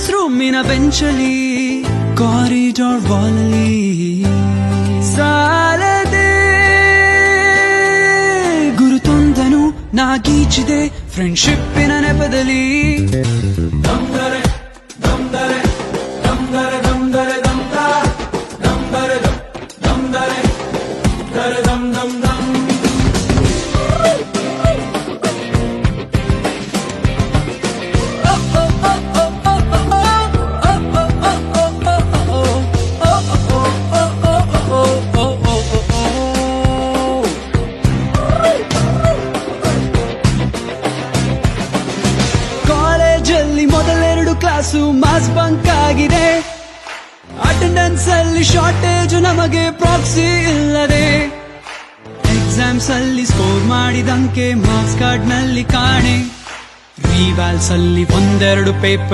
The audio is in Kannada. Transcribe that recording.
ಕ್ಲಾಸ್ ರೂಮಿನ ಬೆಂಚಲಿ ಕಾರಿಡಾರ್ ವಾಲಲ್ಲಿ ಸಾಲದೆ ಗುರುತೊಂದನು ನಾಗೀಚಿದೆ ಫ್ರೆಂಡ್ಶಿಪ್ಪಿನ ನೆಪದಲ್ಲಿ ಮೊದಲೆರಡು ಕ್ಲಾಸು ಮಾಸ್ ಬಂಕ್ ಆಗಿದೆ ಅಟೆಂಡೆನ್ಸ್ ಅಲ್ಲಿ ಶಾರ್ಟೇಜ್ ನಮಗೆ ಪ್ರಾಕ್ಸಿ ಇಲ್ಲದೆ ಎಕ್ಸಾಮ್ಸ್ ಅಲ್ಲಿ ಸ್ಕೋರ್ ಮಾಡಿದಂಕೆ ಮಾರ್ಕ್ಸ್ ಕಾರ್ಡ್ ನಲ್ಲಿ ಕಾಣೆ ರಿವ್ಯಾಲ್ಸ್ ಅಲ್ಲಿ ಒಂದೆರಡು ಪೇಪರ್